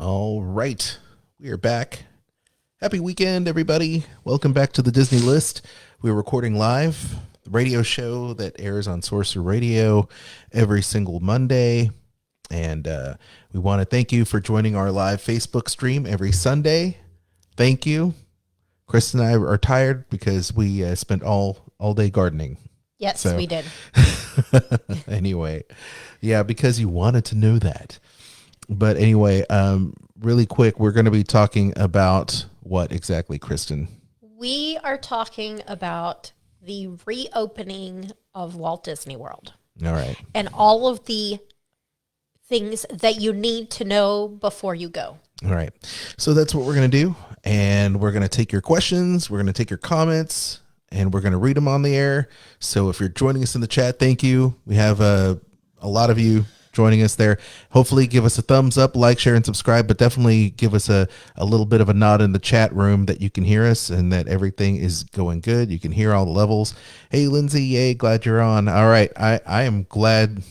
All right, we are back. Happy weekend, everybody. Welcome back to the Disney List. We're recording live, the radio show that airs on Sorcerer Radio every single Monday. And we want to thank you for joining our live Facebook stream every Sunday. Thank you. Kristen and I are tired because we spent all day gardening. Yes, we did. Anyway, yeah, because you wanted to know that. But anyway, really quick, we're going to be talking about what exactly, Kristen? We are talking about the reopening of Walt Disney World. All right. And all of the things that you need to know before you go. All right. So that's what we're going to do. And we're going to take your questions. We're going to take your comments. And we're going to read them on the air. So if you're joining us in the chat, thank you. We have a lot of you joining us there. Hopefully give us a thumbs up, like, share, and subscribe, but definitely give us a little bit of a nod in the chat room that you can hear us and that everything is going good. You can hear all the levels. Hey, Lindsay, yay, glad you're on. All right. I am glad.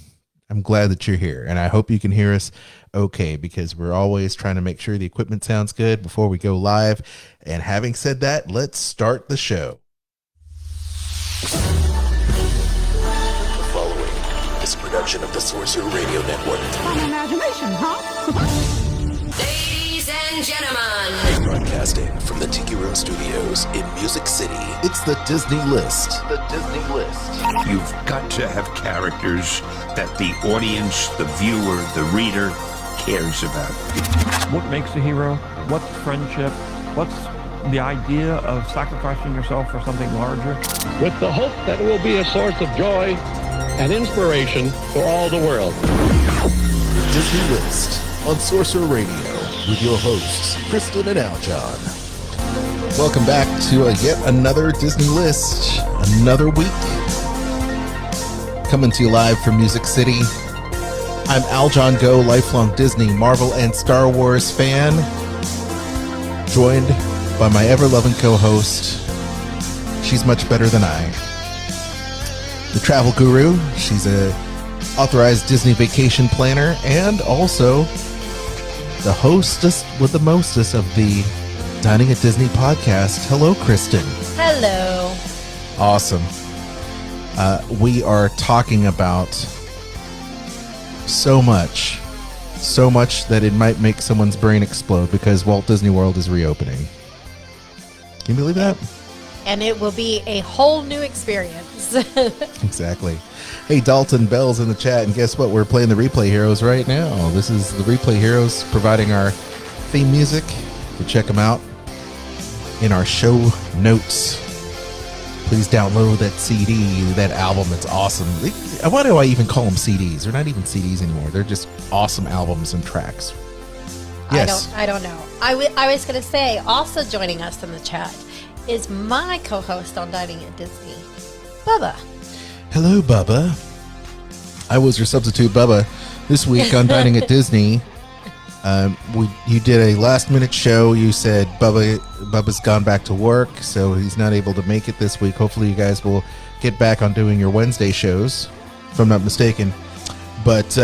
I'm glad that you're here, and I hope you can hear us okay, because we're always trying to make sure the equipment sounds good before we go live. And having said that, let's start the show. This production of the Sorcerer Radio Network. Fun imagination, huh? Ladies and gentlemen, Broadcasting from the Tiki Room Studios in Music City. It's the Disney List. The Disney List. You've got to have characters that the audience, the viewer, the reader cares about. What makes a hero? What's friendship? What's the idea of sacrificing yourself for something larger? With the hope that it will be a source of joy and inspiration for all the world. The Disney List on Sorcerer Radio with your hosts, Kristen and Aljon. Welcome back to yet another Disney List, another week. Coming to you live from Music City. I'm Aljon Go, lifelong Disney, Marvel, and Star Wars fan, joined by my ever-loving co-host. She's much better than I. The travel guru. She's a authorized Disney vacation planner and also the hostess with the mostest of the Dining at Disney podcast. Hello, Kristen. Hello. Awesome. We are talking about so much that it might make someone's brain explode because Walt Disney World is reopening. Can you believe that? And it will be a whole new experience. Exactly. Hey, Dalton Bell's in the chat, and guess what? We're playing the Replay Heroes right now. This is the Replay Heroes providing our theme music. You can check them out in our show notes. Please download that CD, that album. It's awesome. Why do I even call them CDs? They're not even CDs anymore. They're just awesome albums and tracks. Yes. I don't know. I was going to say, also joining us in the chat is my co-host on Dining at Disney, Bubba. Hello, Bubba. I was your substitute, Bubba. This week on Dining at Disney, you did a last-minute show. You said Bubba's gone back to work, so he's not able to make it this week. Hopefully, you guys will get back on doing your Wednesday shows, if I'm not mistaken. But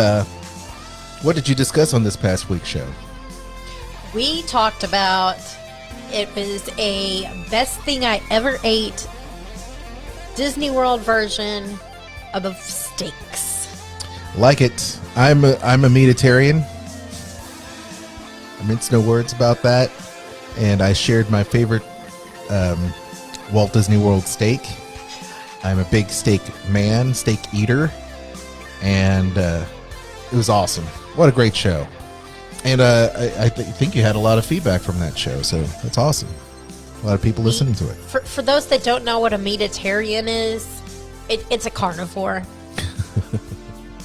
what did you discuss on this past week's show? We talked about it was a best thing I ever ate Disney World version of steaks. Like it. I'm a meatitarian. I mince no words about that. And I shared my favorite Walt Disney World steak. I'm a big steak man, steak eater. And it was awesome. What a great show. And I think you had a lot of feedback from that show, so that's awesome. A lot of people listening to it. For those that don't know what a meatitarian is, it's a carnivore.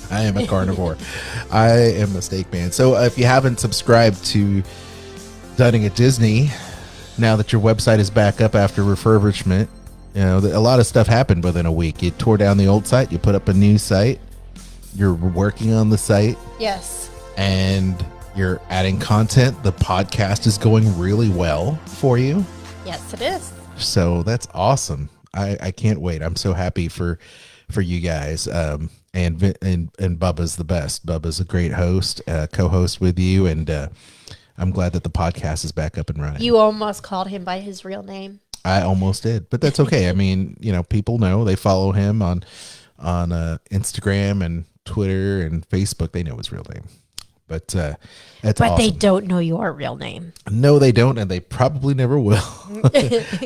I am a carnivore. I am a steak man. So if you haven't subscribed to Dining at Disney, now that your website is back up after refurbishment, you know, a lot of stuff happened within a week. You tore down the old site, you put up a new site, you're working on the site. Yes. And you're adding content. The podcast is going really well for you. Yes, it is. So that's awesome. I can't wait. I'm so happy for you guys. And Bubba's the best. Bubba's a great host, co-host with you, and I'm glad that the podcast is back up and running. You almost called him by his real name. I almost did, but that's okay. I mean, people know, they follow him on Instagram and Twitter and Facebook. They know his real name, but that's But awesome. they don't know your real name. No, they don't, and they probably never will.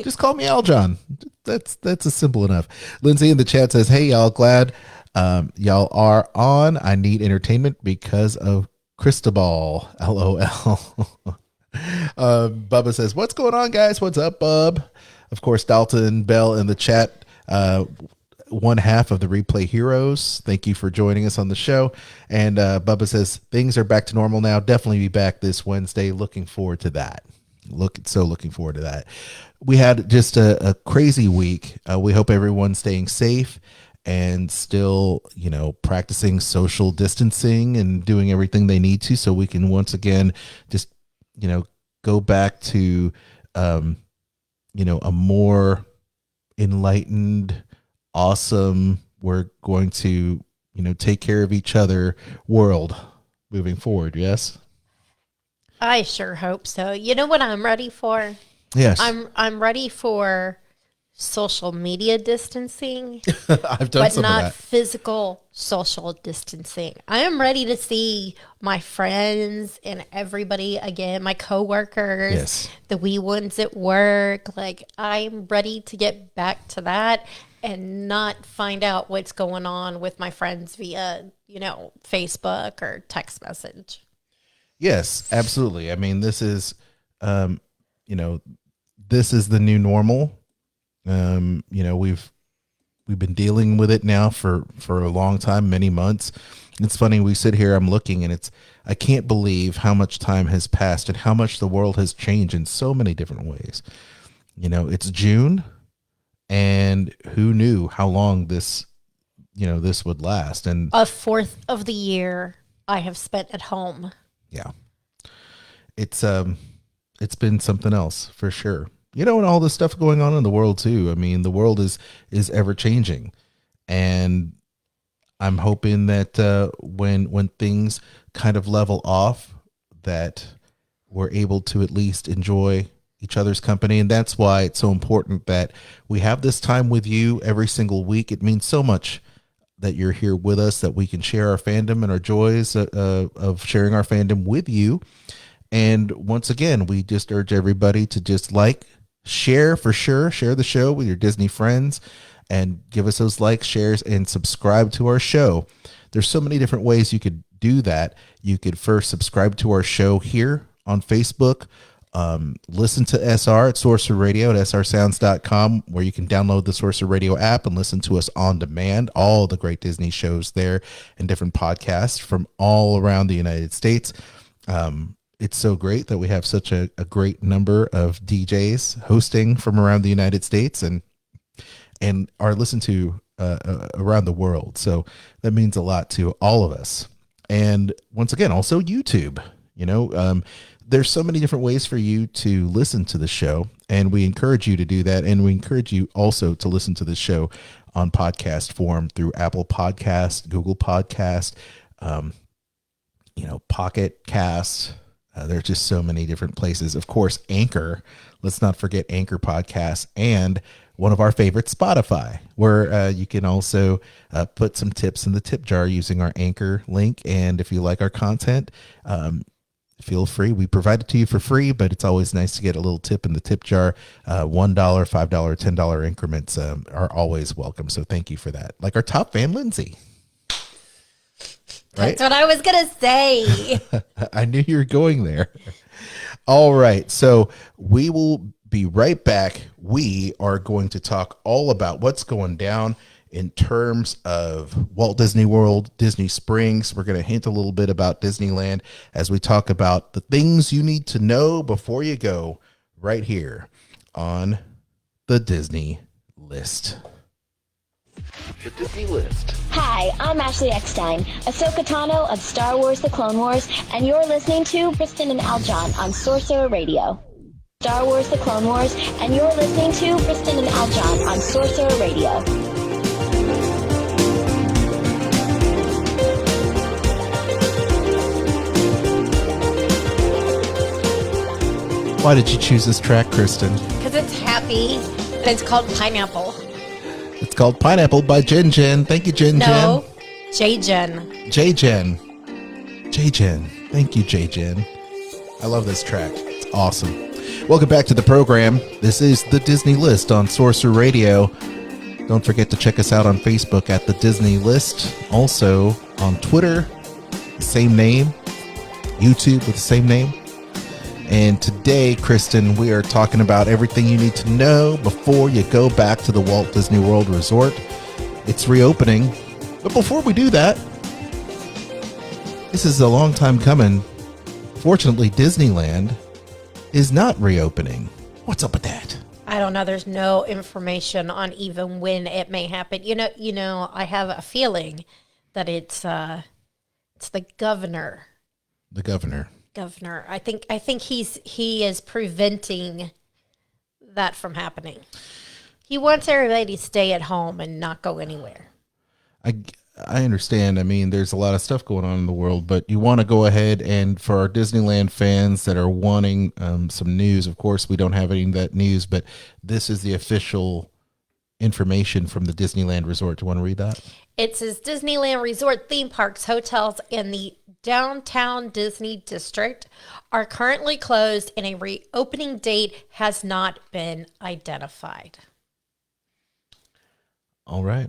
Just call me Aljon. That's a simple enough. Lindsay in the chat says, "Hey y'all, glad y'all are on. I need entertainment because of Cristobal. LOL." Bubba says, "What's going on, guys? What's up, Bub?" Of course, Dalton Bell in the chat. One half of the Replay Heroes. Thank you for joining us on the show. And Bubba says, things are back to normal now. Definitely be back this Wednesday. Looking forward to that. Looking forward to that. We had just a crazy week. We hope everyone's staying safe and still, practicing social distancing and doing everything they need to so we can once again just, go back to, a more enlightened, awesome, we're going to, take care of each other world moving forward. Yes. I sure hope so. You know what I'm ready for? Yes. I'm ready for social media distancing, I've done but some not of that. physical social distancing. I am ready to see my friends and everybody again, my coworkers, Yes. the wee ones at work. Like, I'm ready to get back to that and not find out what's going on with my friends via, Facebook or text message. Yes, absolutely. I mean, this is, this is the new normal. We've been dealing with it now for a long time, many months. It's funny. We sit here, I'm looking, and I can't believe how much time has passed and how much the world has changed in so many different ways. It's June, and who knew how long this would last? And A fourth of the year I have spent at home. yeah, it's been something else for sure. And all this stuff going on in the world too. I mean, the world is ever changing, and I'm hoping that when things kind of level off, that we're able to at least enjoy each other's company. And that's why it's so important that we have this time with you every single week. It means so much that you're here with us, that we can share our fandom and our joys of sharing our fandom with you. And once again, we just urge everybody to just share for sure. Share the show with your Disney friends and give us those likes, shares, and subscribe to our show. There's so many different ways you could do that. You could first subscribe to our show here on Facebook. Listen to SR at Sorcerer Radio at srsounds.com, where you can download the Sorcerer Radio app and listen to us on demand. All the great Disney shows there and different podcasts from all around the United States. It's so great that we have such a great number of DJs hosting from around the United States and are listened to around the world. So that means a lot to all of us. And once again, also YouTube. There's so many different ways for you to listen to the show, and we encourage you to do that. And we encourage you also to listen to the show on podcast form through Apple Podcast, Google Podcast, Pocket Cast. There's just so many different places. Of course, Anchor. Let's not forget Anchor Podcasts, and one of our favorites, Spotify, where you can also put some tips in the tip jar using our Anchor link. And if you like our content, feel free. We provide it to you for free, but it's always nice to get a little tip in the tip jar. $1, $5, $10 increments are always welcome. So thank you for that. Like our top fan, Lindsay. Right? That's what I was going to say. I knew you were going there. All right. So we will be right back. We are going to talk all about what's going down in terms of Walt Disney World, Disney Springs. We're going to hint a little bit about Disneyland as we talk about the things you need to know before you go, right here on the Disney List. The Disney List. Hi, I'm Ashley Eckstein, Ahsoka Tano of Star Wars The Clone Wars, and you're listening to Kristen and Aljon on Sorcerer Radio. Star Wars The Clone Wars, and you're listening to Kristen and Aljon on Sorcerer Radio. Why did you choose this track, Kristen? Because it's happy, and it's called Pineapple. It's called Pineapple by Jen Jen. Thank you, Jen No, J-Jen. Jen. J Jen. J Jen. Thank you, J Jen. I love this track. It's awesome. Welcome back to the program. This is the Disney List on Sorcerer Radio. Don't forget to check us out on Facebook at the Disney List. Also on Twitter, the same name. YouTube with the same name. And today, Kristen, we are talking about everything you need to know before you go back to the Walt Disney World Resort. It's reopening. But before we do that, this is a long time coming. Fortunately, Disneyland is not reopening. What's up with that? I don't know. There's no information on even when it may happen. You know. I have a feeling that it's the governor. The governor. I think he is preventing that from happening. He wants everybody to stay at home and not go anywhere. I understand. I mean, there's a lot of stuff going on in the world, but you want to go ahead and for our Disneyland fans that are wanting some news, of course, we don't have any of that news, but this is the official information from the Disneyland Resort. Do you want to read that? It says Disneyland Resort theme parks, hotels, and the downtown Disney district are currently closed and a reopening date has not been identified. All right.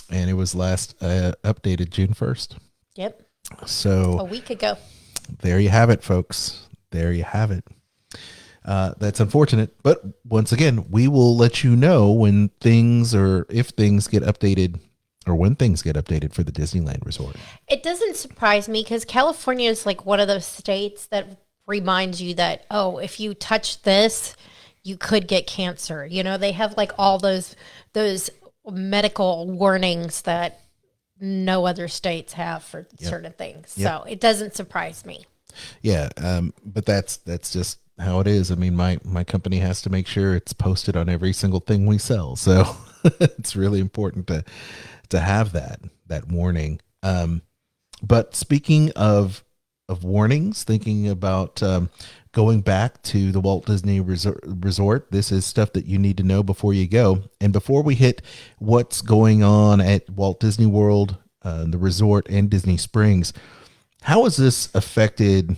And it was last updated June 1st. Yep. So a week ago. There you have it, folks. There you have it. That's unfortunate. But once again, we will let you know when things or if things get updated or when things get updated for the Disneyland Resort. It doesn't surprise me because California is like one of those states that reminds you that, oh, if you touch this, you could get cancer. You know, they have like all those medical warnings that no other states have for certain things. Yep. So it doesn't surprise me. Yeah. But that's just how it is. I mean, my company has to make sure it's posted on every single thing we sell. So it's really important to have that warning. But speaking of warnings, thinking about going back to the Walt Disney Resort, this is stuff that you need to know before you go. And before we hit what's going on at Walt Disney World, the resort, and Disney Springs, how has this affected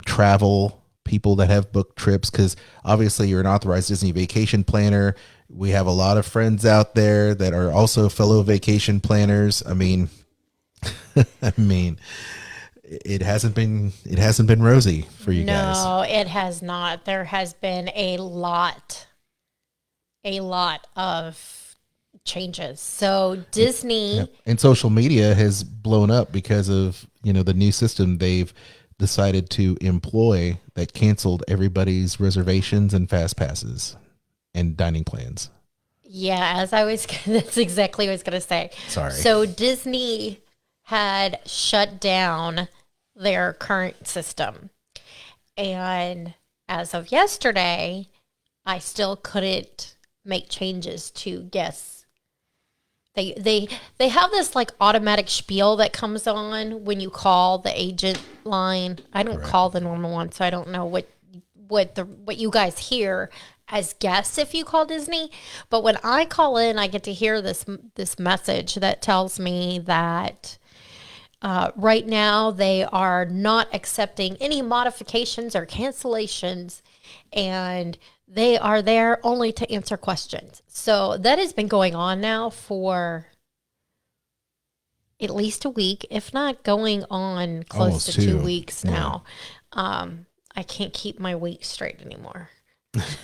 travel, people that have booked trips? Because obviously you're an authorized Disney vacation planner. We have a lot of friends out there that are also fellow vacation planners. I mean, it hasn't been rosy for you guys. No, it has not. There has been a lot of changes. So Disney and social media has blown up because of, the new system they've decided to employ that canceled everybody's reservations and fast passes and dining plans. Yeah, that's exactly what I was going to say. Sorry. So Disney had shut down their current system. And as of yesterday, I still couldn't make changes to guests. They have this like automatic spiel that comes on when you call the agent line. I don't call the normal one, so I don't know what you guys hear as guests if you call Disney. But when I call in, I get to hear this message that tells me that right now they are not accepting any modifications or cancellations, and they are there only to answer questions. So that has been going on now for at least a week, if not going on close Almost to 2 2 weeks now. I can't keep my week straight anymore.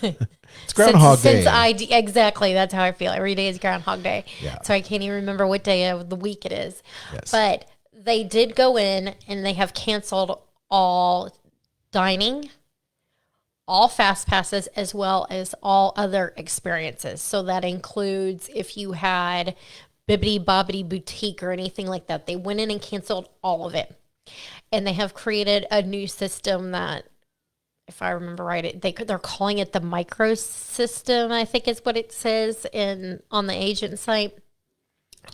It's Groundhog Day. Exactly, that's how I feel. Every day is Groundhog Day. Yeah. So I can't even remember what day of the week it is. Yes. But they did go in and they have canceled all dining, all fast passes, as well as all other experiences. So that includes if you had Bibbidi Bobbidi Boutique or anything like that. They went in and canceled all of it. And they have created a new system that, if I remember right, they're calling it the micro system, I think is what it says on the agent site.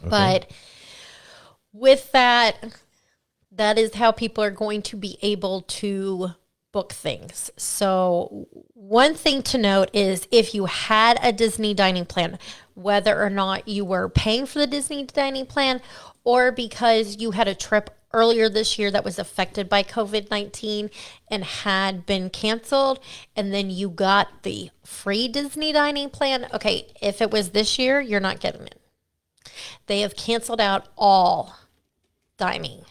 Okay. But with that is how people are going to be able to book things. So one thing to note is if you had a Disney dining plan, whether or not you were paying for the Disney dining plan or because you had a trip earlier this year that was affected by COVID-19 and had been canceled, and then you got the free Disney dining plan. Okay, if it was this year, you're not getting it. They have canceled out all dining,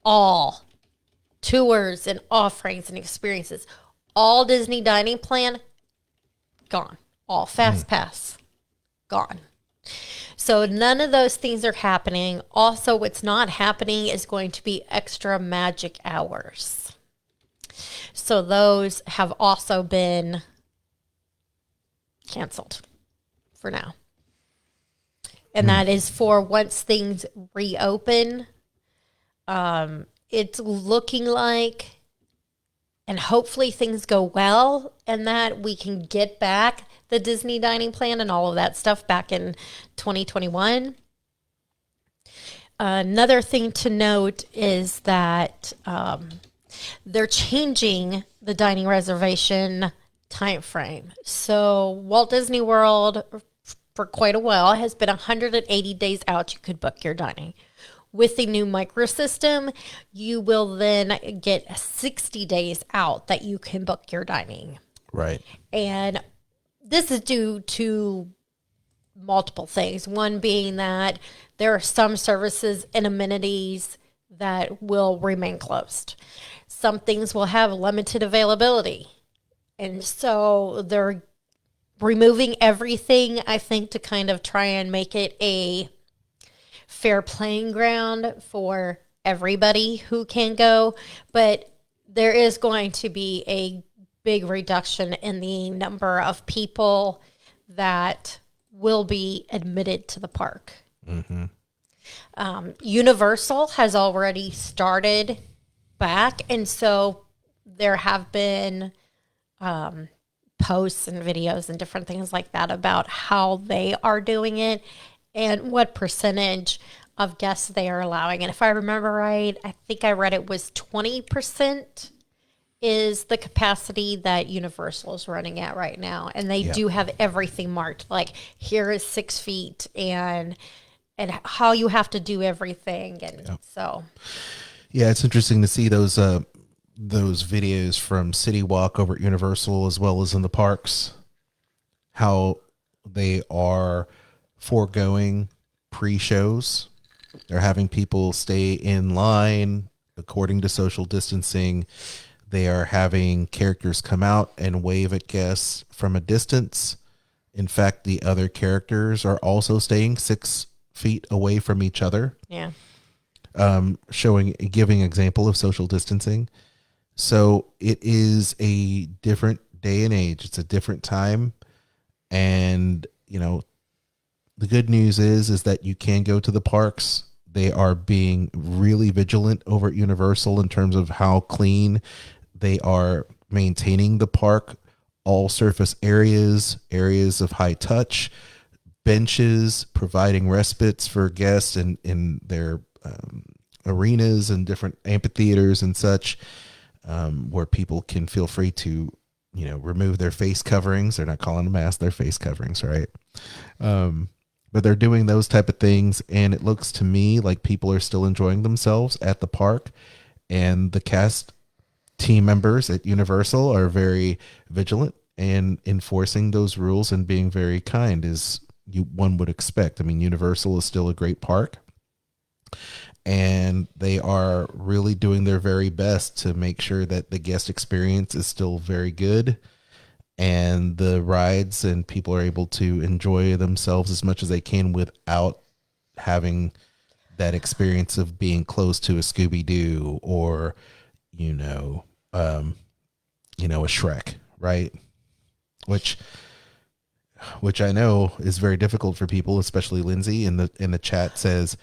all tours and offerings and experiences. All Disney dining plan, gone. All Fast Pass, gone. So none of those things are happening. Also, what's not happening is going to be extra magic hours. So those have also been canceled for now. And that is for once things reopen. It's looking like, and hopefully things go well, and that we can get back the Disney dining plan and all of that stuff back in 2021. Another thing to note is that they're changing the dining reservation time frame. So Walt Disney World, for quite a while, has been 180 days out you could book your dining. With the new micro system, you will then get 60 days out that you can book your dining. Right. And this is due to multiple things. One being that there are some services and amenities that will remain closed. Some things will have limited availability. And so they're removing everything, I think, to kind of try and make it a fair playing ground for everybody who can go. But there is going to be a big reduction in the number of people that will be admitted to the park. Mm-hmm. Universal has already started back, and so there have been posts and videos and different things like that about how they are doing it and what percentage of guests they are allowing. And if I remember right, I think I read it was 20% is the capacity that Universal is running at right now. And they do have everything marked, like here is 6 feet and how you have to do everything. And so. Yeah, it's interesting to see those videos from City Walk over at Universal as well as in the parks, how they are foregoing pre-shows. They're having people stay in line according to social distancing. They are having characters come out and wave at guests from a distance. In fact, the other characters are also staying 6 feet away from each other. Yeah. Giving example of social distancing. So it is a different day and age. It's a different time. And, the good news is that you can go to the parks. They are being really vigilant over at Universal in terms of how clean they are maintaining the park. All surface areas of high touch, benches, providing respites for guests in their arenas and different amphitheaters and such, where people can feel free to, remove their face coverings. They're not calling them masks, they're face coverings, right? But they're doing those type of things, and it looks to me like people are still enjoying themselves at the park, and the cast team members at Universal are very vigilant and enforcing those rules and being very kind, as one would expect. I mean, Universal is still a great park, and they are really doing their very best to make sure that the guest experience is still very good, and the rides and people are able to enjoy themselves as much as they can without having that experience of being close to a Scooby-Doo or, a Shrek, right? Which I know is very difficult for people, especially Lindsay in the chat says,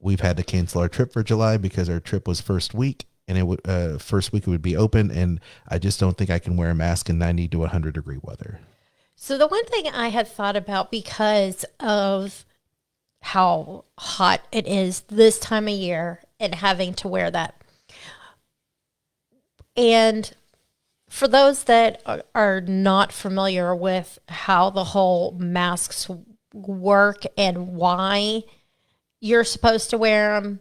we've had to cancel our trip for July because our trip was first week, and it would it would be open, and I just don't think I can wear a mask in 90 to 100 degree weather. So the one thing I had thought about, because of how hot it is this time of year and having to wear that, And for those that are not familiar with how the whole masks work and why you're supposed to wear them,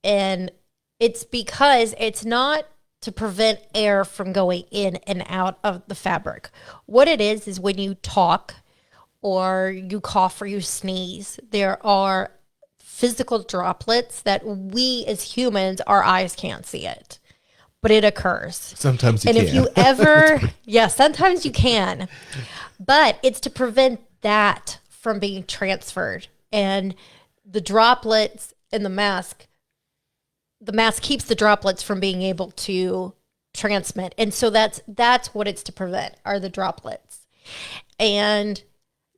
and it's because it's not to prevent air from going in and out of the fabric. What it is when you talk or you cough or you sneeze, there are physical droplets that we as humans, our eyes can't see it, but it occurs. Sometimes you and can. if you ever, yeah, sometimes you can, but it's to prevent that from being transferred. And the droplets in the mask keeps the droplets from being able to transmit. And so that's what it's to prevent, are the droplets. And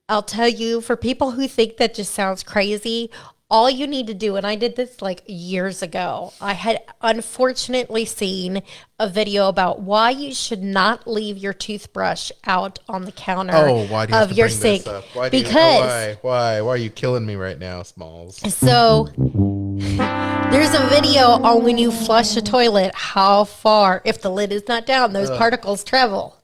I'll tell you, for people who think that just sounds crazy, all you need to do, and I did this like years ago, I had unfortunately seen a video about why you should not leave your toothbrush out on the counter Why do you have of to your bring sink. this up? Why are you killing me right now, Smalls? So there's a video on when you flush a toilet, how far, if the lid is not down, those particles travel.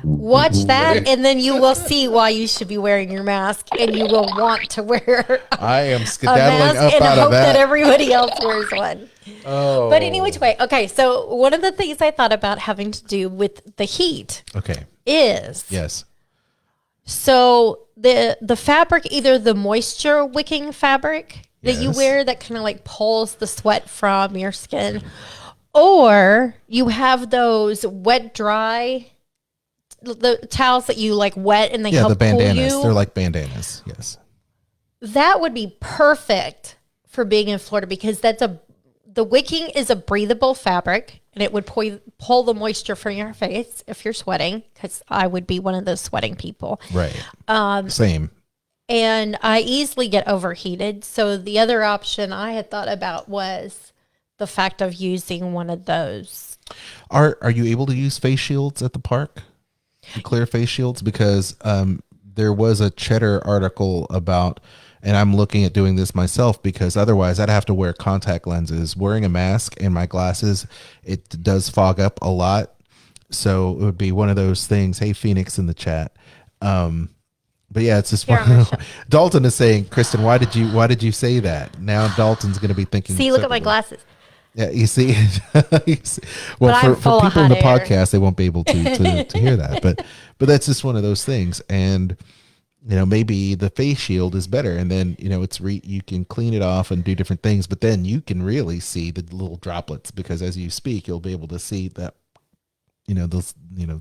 Watch that, and then you will see why you should be wearing your mask, and you will want to wear I am a skedaddling mask up and out hope of that. that everybody else wears one. Oh. But anyway, okay, so one of the things I thought about having to do with the heat Okay. is Yes. so the fabric, either the moisture wicking fabric that you Yes. wear that kind of like pulls the sweat from your skin, or you have those wet dry the towels that you like wet and they Yeah, help the bandanas. cool you. They're like bandanas. Yes. That would be perfect for being in Florida, because the wicking is a breathable fabric, and it would pull the moisture from your face if you're sweating, because I would be one of those sweating people. Right. Same. And I easily get overheated. So the other option I had thought about was the fact of using one of those. Are you able to use face shields at the park? The clear face shields? Because there was a Cheddar article about, and I'm looking at doing this myself, because otherwise I'd have to wear contact lenses. Wearing a mask and my glasses, it does fog up a lot. So it would be one of those things. Hey, Phoenix in the chat. But yeah, it's just Dalton is saying, Kristen, why did you say that? Now Dalton's going to be thinking. See, look at my glasses. Yeah, you see. Well, But I'm for full of people in the hot air. podcast, they won't be able to hear that. But that's just one of those things. And maybe the face shield is better, and then it's you can clean it off and do different things. But then you can really see the little droplets, because as you speak, you'll be able to see that. Those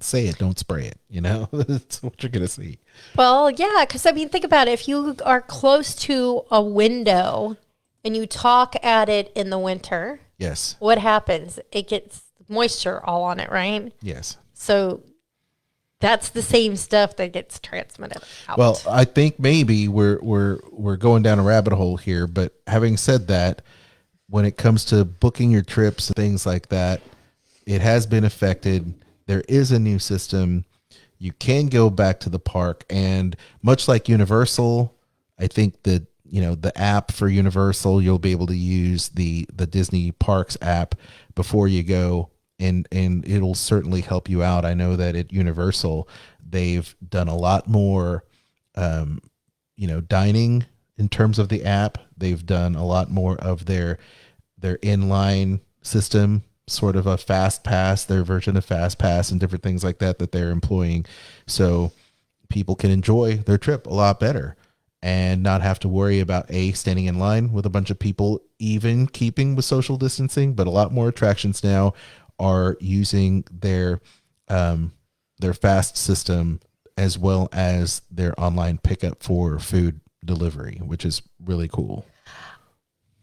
say it, don't spray it. That's what you're gonna see. Well, yeah, because I mean, think about it. If you are close to a window and you talk at it in the winter, Yes. what happens? It gets moisture all on it, right? Yes. So that's the same stuff that gets transmitted out. Well, I think maybe we're going down a rabbit hole here, but having said that, when it comes to booking your trips and things like that, it has been affected. There is a new system. You can go back to the park, and much like Universal, I think that the app for Universal, you'll be able to use the Disney Parks app before you go, and it'll certainly help you out. I know that at Universal, they've done a lot more, dining in terms of the app. They've done a lot more of their inline system, sort of a fast pass, their version of fast pass, and different things like that they're employing, so people can enjoy their trip a lot better and not have to worry about standing in line with a bunch of people, even keeping with social distancing. But a lot more attractions now are using their fast system, as well as their online pickup for food delivery, which is really cool.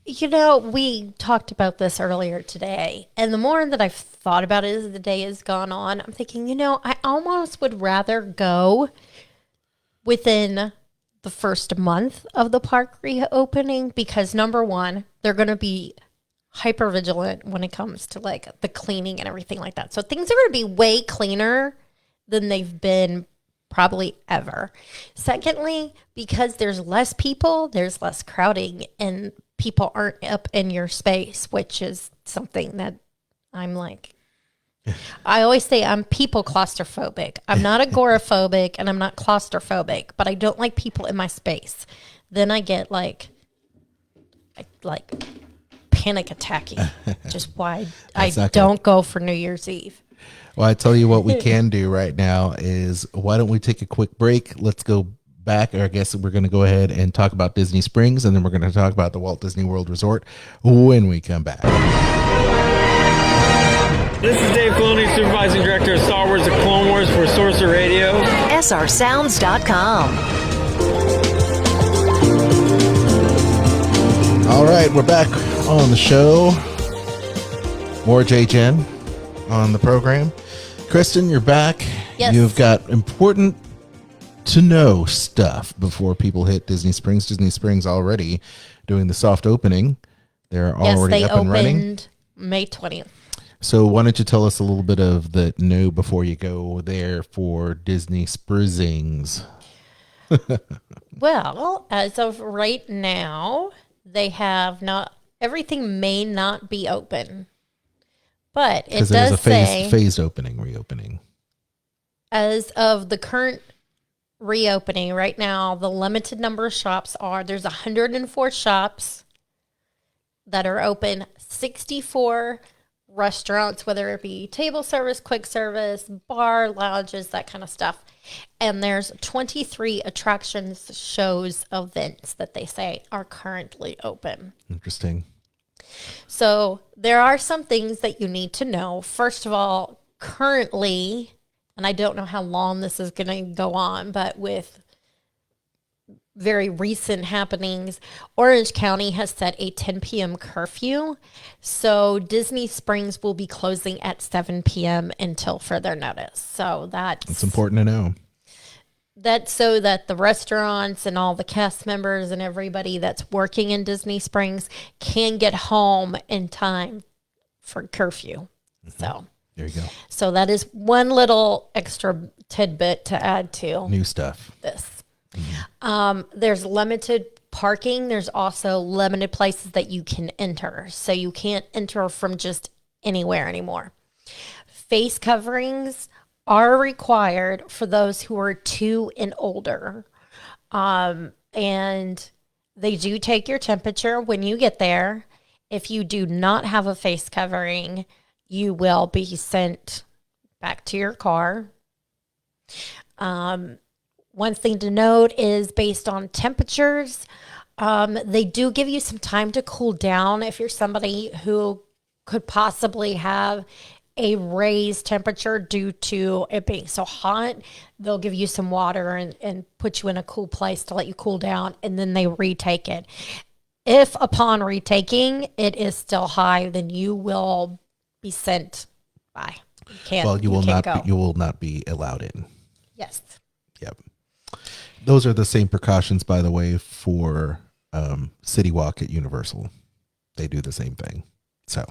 We talked about this earlier today, and the more that I've thought about it as the day has gone on, I'm thinking, I almost would rather go within the first month of the park reopening, because number one, they're going to be hyper vigilant when it comes to like the cleaning and everything like that. So things are going to be way cleaner than they've been probably ever. Secondly, because there's less people, there's less crowding, and people aren't up in your space, which is something that I'm like, I always say I'm people claustrophobic. I'm not agoraphobic and I'm not claustrophobic, but I don't like people in my space. Then I get like panic attacky, just why I don't go for New Year's Eve. Well, I tell you what we can do right now is why don't we take a quick break? Let's go back, or I guess we're going to go ahead and talk about Disney Springs, and then we're going to talk about the Walt Disney World Resort when we come back. This is Dave Filoni, Supervising Director of Star Wars The Clone Wars for Sorcerer Radio. srsounds.com. All right, we're back on the show. More J-Gen on the program. Kristen, you're back. Yes. You've got important to know stuff before people hit Disney Springs. Disney Springs already doing the soft opening. They're already up and running. They opened May 20th. So why don't you tell us a little bit of the new before you go there for Disney Springs? Well, as of right now, they have not, everything may not be open, but it does say phased opening, reopening. As of the current reopening right now, the limited number of shops there's 104 shops that are open, 64 restaurants, whether it be table service, quick service, bar, lounges, that kind of stuff. And there's 23 attractions, shows, events that they say are currently open. Interesting. So there are some things that you need to know. First of all, currently, and I don't know how long this is going to go on, but with very recent happenings, Orange County has set a 10 p.m. curfew. So Disney Springs will be closing at 7 p.m. until further notice. So it's important to know. That's so that the restaurants and all the cast members and everybody that's working in Disney Springs can get home in time for curfew. Mm-hmm. So there you go. So that is one little extra tidbit to add to new stuff. This. Mm-hmm. There's limited parking. There's also limited places that you can enter. So you can't enter from just anywhere anymore. Face coverings are required for those who are 2 and older. And they do take your temperature when you get there. If you do not have a face covering, you will be sent back to your car. One thing to note is based on temperatures, they do give you some time to cool down. If you're somebody who could possibly have a raised temperature due to it being so hot, they'll give you some water and put you in a cool place to let you cool down, and then they retake it. If upon retaking it is still high, then you will be sent by. You will not be allowed in. Yes. Yep. Those are the same precautions, by the way, for City Walk at Universal. They do the same thing. So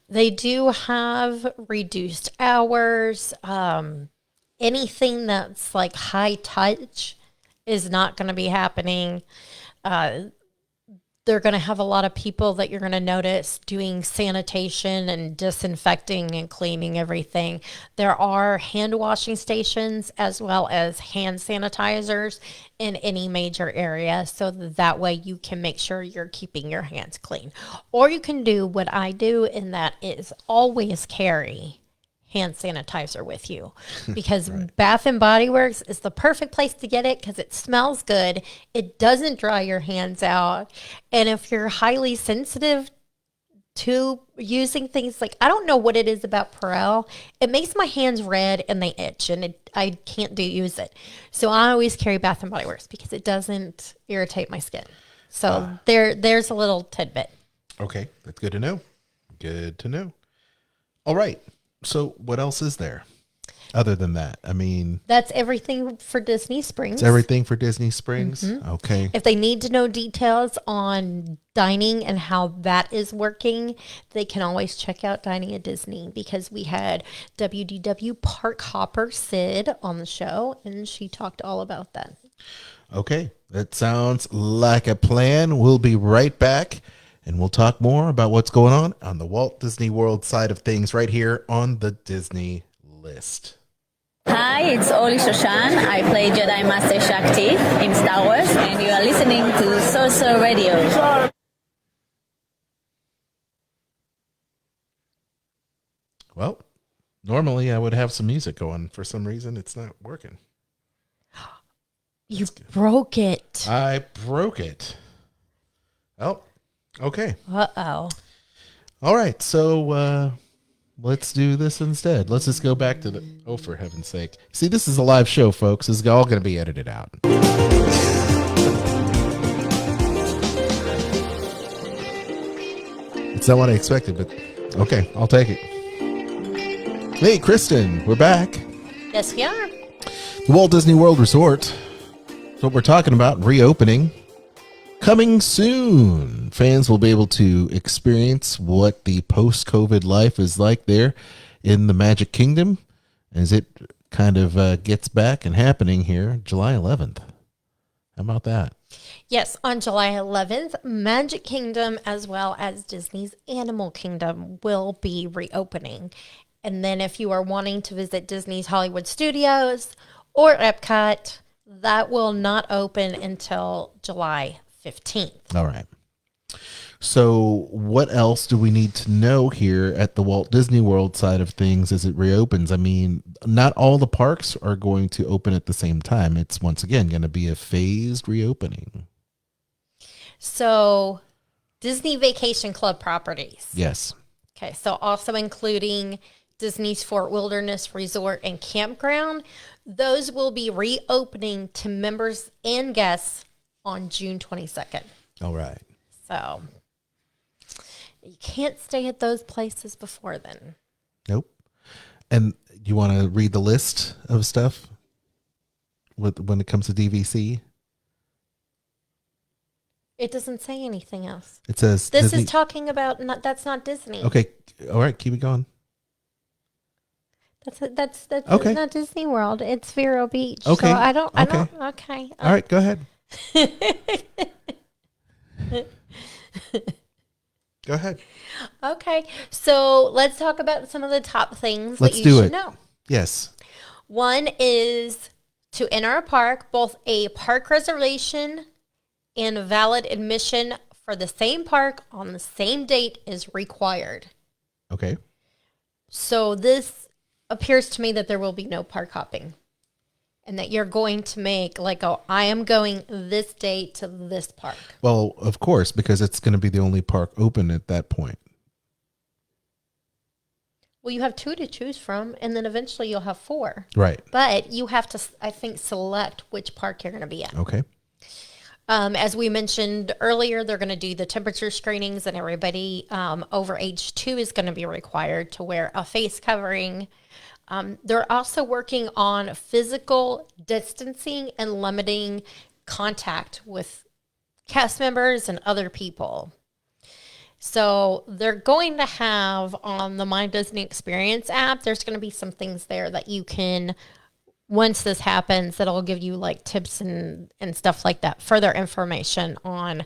they do have reduced hours. Anything that's like high touch is not going to be happening. They're going to have a lot of people that you're going to notice doing sanitation and disinfecting and cleaning everything. There are hand washing stations as well as hand sanitizers in any major area, so that way you can make sure you're keeping your hands clean. Or you can do what I do, and that is always carry hand sanitizer with you, because right. Bath and Body Works is the perfect place to get it because it smells good. It doesn't dry your hands out. And if you're highly sensitive to using things like, I don't know what it is about Perel, it makes my hands red and they itch, and I can't use it. So I always carry Bath and Body Works because it doesn't irritate my skin. So there's a little tidbit. Okay, that's good to know. Good to know. All right. So what else is there other than that? I mean, that's everything for Disney Springs. It's everything for Disney Springs. Mm-hmm. Okay. If they need to know details on dining and how that is working, they can always check out Dining at Disney, because we had WDW Park Hopper Sid on the show, and she talked all about that. Okay. That sounds like a plan. We'll be right back And we'll talk more about what's going on the Walt Disney World side of things right here on the Disney List. Hi, it's Oli Shoshan. I play Jedi Master Shakti in Star Wars, and you are listening to Sorcerer Radio. Well, normally I would have some music going. For some reason, it's not working. You broke it. I broke it. Oh, okay. Uh-oh. All right, so let's do this instead. Let's just go back to the... Oh, for heaven's sake. See, this is a live show, folks. This is all going to be edited out. It's not what I expected, but okay, I'll take it. Hey, Kristen, we're back. Yes, we are. The Walt Disney World Resort. That's what we're talking about, reopening. Coming soon. Fans will be able to experience what the post-COVID life is like there in the Magic Kingdom as it kind of gets back and happening here July 11th. How about that? Yes, on July 11th, Magic Kingdom as well as Disney's Animal Kingdom will be reopening. And then if you are wanting to visit Disney's Hollywood Studios or Epcot, that will not open until July 15th. All right. So what else do we need to know here at the Walt Disney World side of things as it reopens? I mean, not all the parks are going to open at the same time. It's once again going to be a phased reopening. So Disney Vacation Club properties. Yes. Okay, so also including Disney's Fort Wilderness Resort and Campground. Those will be reopening to members and guests on June 22nd. All right. So you can't stay at those places before then. Nope. And you want to read the list of stuff when it comes to DVC? It doesn't say anything else. It says this Disney. is talking about that's not Disney. Okay. All right. Keep it going. That's okay. Not Disney World. It's Vero Beach. Okay. So I don't. Okay. All right. Go ahead. Go ahead. Okay. So let's talk about some of the top things Let's that you should it. know. Yes. One is to enter a park, both a park reservation and valid admission for the same park on the same date is required. Okay. So this appears to me that there will be no park hopping and that you're going to make I am going this date to this park. Well, of course, because it's going to be the only park open at that point. Well, you have 2 to choose from, and then eventually you'll have 4. Right. But you have to, I think, select which park you're going to be at. Okay. As we mentioned earlier, they're going to do the temperature screenings, and everybody over age 2 is going to be required to wear a face covering. They're also working on physical distancing and limiting contact with cast members and other people. So they're going to have on the My Disney Experience app, there's going to be some things there that you can, once this happens, that'll give you tips and stuff like that, further information on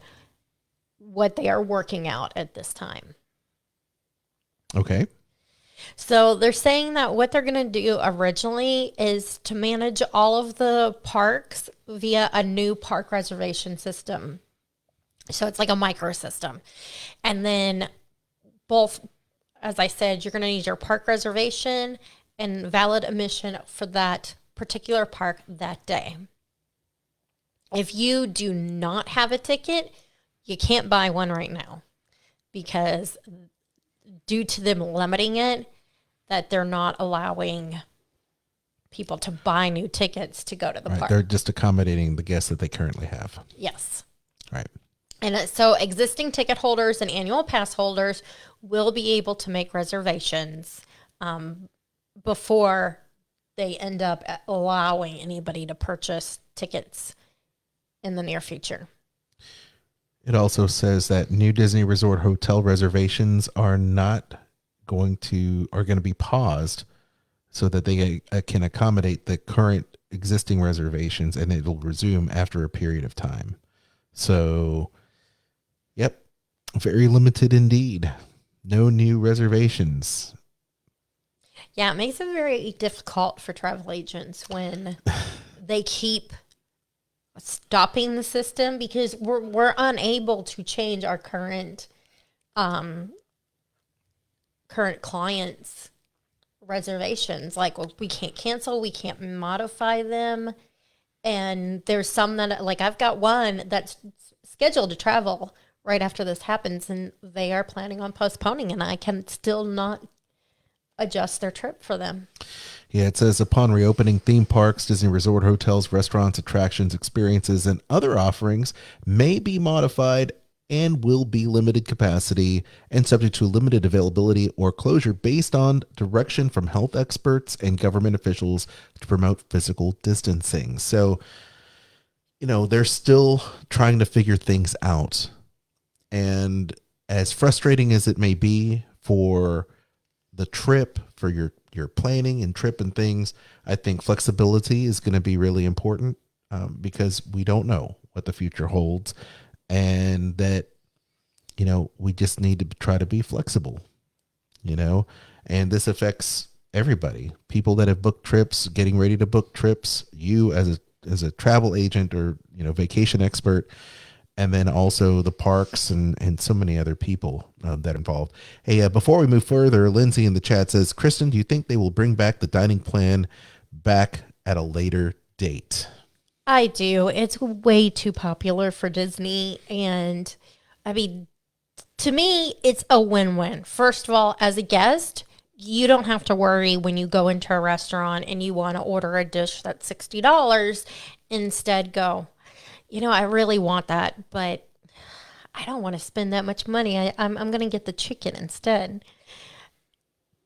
what they are working out at this time. Okay. So they're saying that what they're going to do originally is to manage all of the parks via a new park reservation system. So it's like a micro system. And then both, as I said, you're going to need your park reservation and valid admission for that particular park that day. If you do not have a ticket, you can't buy one right now because due to them limiting it, that they're not allowing people to buy new tickets to go to the park. They're just accommodating the guests that they currently have. Yes. Right. And so existing ticket holders and annual pass holders will be able to make reservations before they end up allowing anybody to purchase tickets in the near future. It also says that new Disney Resort hotel reservations are going to be paused so that they can accommodate the current existing reservations, and it'll resume after a period of time. So, yep. Very limited indeed. No new reservations. Yeah, it makes it very difficult for travel agents when they keep stopping the system because we're unable to change our current clients' reservations. Like, well, we can't cancel, we can't modify them, and there's some that, like, I've got one that's scheduled to travel right after this happens, and they are planning on postponing, and I can still not adjust their trip for them. Yeah, it says upon reopening, theme parks, Disney Resort hotels, restaurants, attractions, experiences, and other offerings may be modified and will be limited capacity and subject to limited availability or closure based on direction from health experts and government officials to promote physical distancing. So, they're still trying to figure things out. And as frustrating as it may be for the trip, for your planning and trip and things, I think flexibility is going to be really important because we don't know what the future holds, and that, we just need to try to be flexible, and this affects everybody, people that have booked trips, getting ready to book trips, you as a travel agent or, vacation expert, and then also the parks and so many other people that are involved. Hey, before we move further, Lindsay in the chat says, Kristen, do you think they will bring back the dining plan back at a later date? I do. It's way too popular for Disney. And I mean, to me, it's a win-win. First of all, as a guest, you don't have to worry when you go into a restaurant and you want to order a dish that's $60. Instead, go, I really want that, but I don't want to spend that much money. I'm going to get the chicken instead.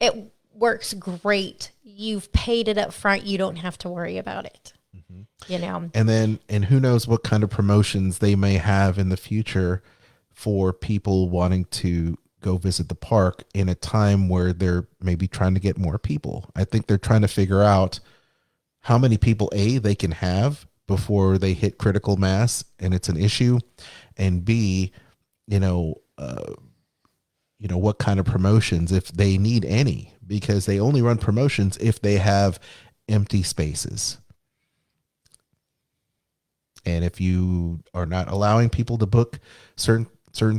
It works great. You've paid it up front. You don't have to worry about it. And who knows what kind of promotions they may have in the future for people wanting to go visit the park in a time where they're maybe trying to get more people. I think they're trying to figure out how many people they can have before they hit critical mass and it's an issue, and B, what kind of promotions, if they need any, because they only run promotions if they have empty spaces. And if you are not allowing people to book certain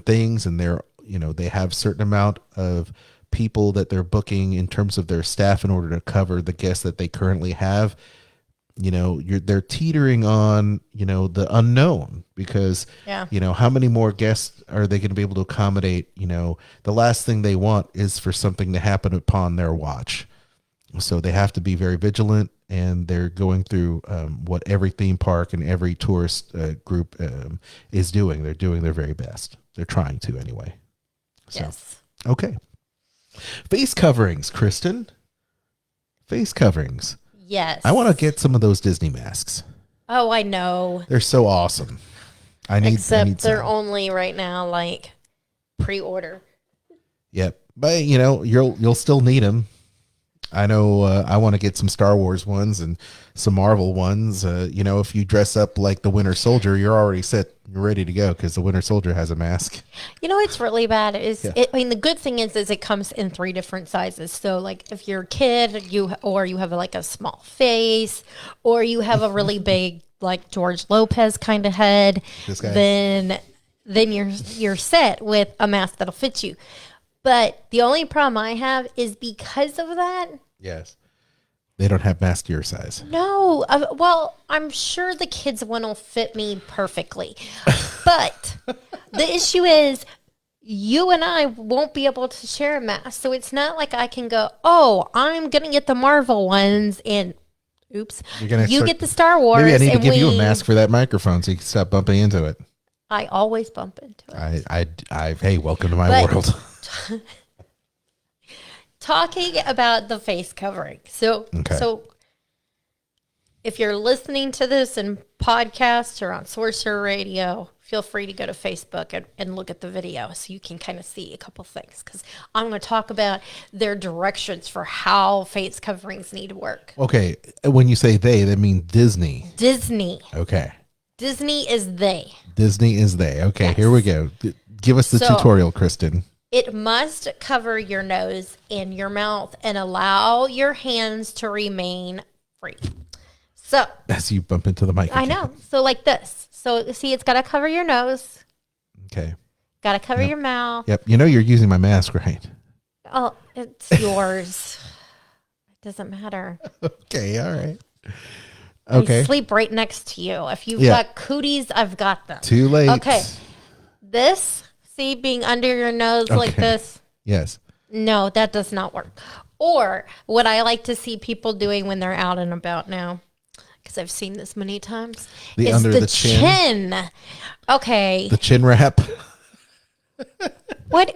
things, and they have certain amount of people that they're booking in terms of their staff in order to cover the guests that they currently have, they're teetering on, the unknown, because, how many more guests are they going to be able to accommodate? The last thing they want is for something to happen upon their watch. So they have to be very vigilant, and they're going through what every theme park and every tourist group is doing. They're doing their very best. They're trying to anyway. So, yes. Okay. Face coverings, Kristen. Face coverings. Yes. I want to get some of those Disney masks. Oh, I know. They're so awesome. Except they're only right now like pre-order. Yep. But you'll still need them. I know I want to get some Star Wars ones and some Marvel ones. If you dress up like the Winter Soldier, you're already set. You're ready to go because the Winter Soldier has a mask. It's really bad. The good thing is it comes in 3 different sizes. So, like, if you're a kid, you have like a small face, or you have a really big, like, George Lopez kind of head, then you're set with a mask that'll fit you. But the only problem I have is because of that. Yes. They don't have masks your size. No. Well, I'm sure the kids' one will fit me perfectly. But the issue is you and I won't be able to share a mask. So it's not like I can go, oh, I'm going to get the Marvel ones and oops, you get the Star Wars. Maybe I need to give you a mask for that microphone so you can stop bumping into it. I always bump into it. Hey, welcome to my world. Talking about the face covering. So if you're listening to this in podcasts or on Sorcerer Radio, feel free to go to Facebook and look at the video so you can kind of see a couple things, because I'm going to talk about their directions for how face coverings need to work. Okay. When you say they, that means Disney. Disney. Okay. Disney is they. Disney is they. Okay, Yes. here we go. Give us the So- tutorial, Kristen. It must cover your nose and your mouth and allow your hands to remain free. So, As you bump into the mic. I again. know. So like this. So see, it's got to cover your nose. Okay. Got to cover Yep. your mouth. Yep. You know you're using my mask, right? Oh, it's yours. It doesn't matter. Okay. All right. I Okay. sleep right next to you. If you've Yeah. got cooties, I've got them. Too late. Okay. This, see, being under your nose like Okay. this. Yes. No, that does not work. Or what I like to see people doing when they're out and about now, because I've seen this many times, The is under the the chin. chin. Okay. The chin wrap. What?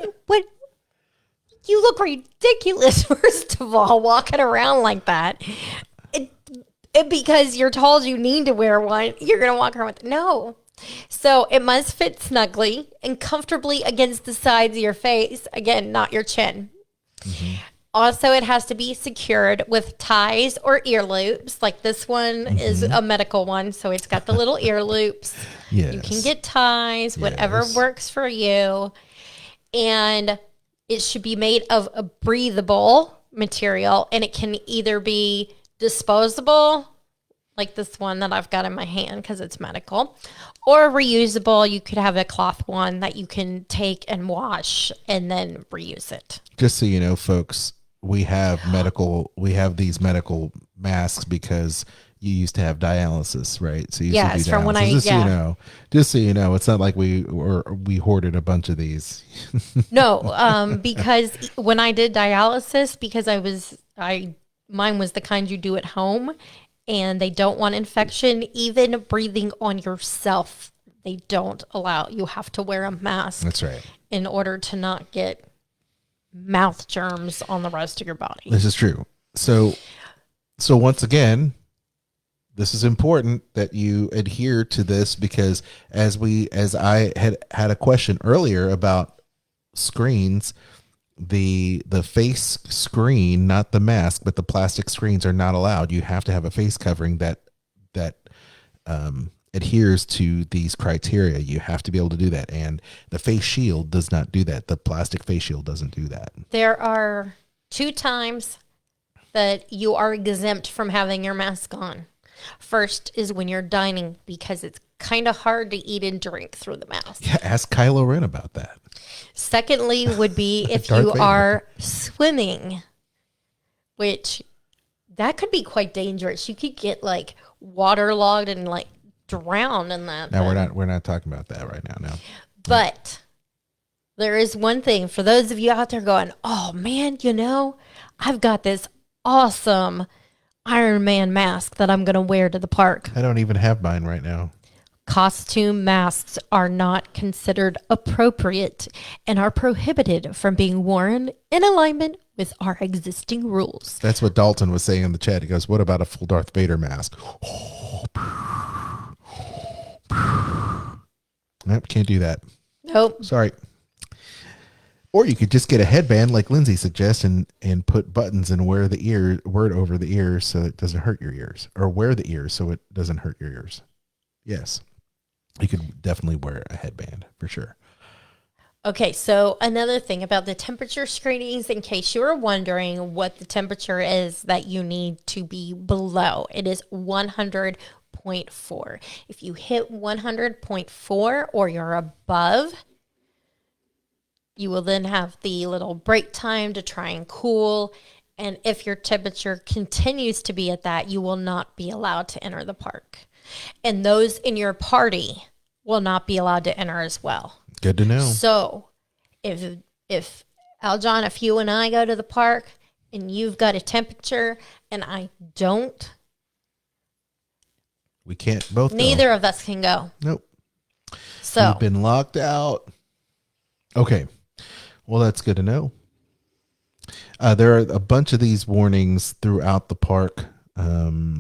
You look ridiculous, first of all, walking around like that. Because you're told you need to wear one, you're going to walk around with no. So it must fit snugly and comfortably against the sides of your face. Again, not your chin. Mm-hmm. Also, it has to be secured with ties or ear loops. Like this one is a medical one, so it's got the little ear loops. Yes. You can get ties, whatever Yes. works for you. And it should be made of a breathable material, and it can either be disposable, like this one that I've got in my hand because it's medical, or reusable. You could have a cloth one that you can take and wash and then reuse it. Just so you know, folks, we have these medical masks because you used to have dialysis, right? So you used Yes, to do from when dialysis. Just so you know, it's not like we hoarded a bunch of these. No, because when I did dialysis, because mine was the kind you do at home, and they don't want infection. Even breathing on yourself, they don't allow. You have to wear a mask. That's right. In order to not get mouth germs on the rest of your body. This is true. So once again, this is important that you adhere to this, because as I had a question earlier about screens, the face screen, not the mask, but the plastic screens are not allowed. You have to have a face covering that adheres to these criteria. You have to be able to do that. And the face shield does not do that. The plastic face shield doesn't do that. There are 2 times that you are exempt from having your mask on. First is when you're dining, because it's kind of hard to eat and drink through the mask. Yeah, ask Kylo Ren about that. Secondly would be if Darth you Vader. are swimming, which that could be quite dangerous. You could get like waterlogged and like drown in that. No, thing. we're not talking about that right now. No. But there is one thing for those of you out there going, oh man, I've got this awesome Iron Man mask that I'm going to wear to the park. I don't even have mine right now. Costume masks are not considered appropriate and are prohibited from being worn in alignment with our existing rules. That's what Dalton was saying in the chat. He goes, what about a full Darth Vader mask? Nope, can't do that. Nope. Sorry. Or you could just get a headband like Lindsay suggests and put buttons and wear it over the ears so it doesn't hurt your ears. Or wear the ears so it doesn't hurt your ears. Yes. You could definitely wear a headband for sure. Okay, so another thing about the temperature screenings, in case you were wondering what the temperature is that you need to be below, it is 100.4. If you hit 100.4 or you're above, you will then have the little break time to try and cool. And if your temperature continues to be at that, you will not be allowed to enter the park. And those in your party will not be allowed to enter as well. Good to know. So if Aljon, if you and I go to the park and you've got a temperature and I don't, We can't both go. neither of us can go. Nope. So We've been locked out. Okay. Well, that's good to know. There are a bunch of these warnings throughout the park.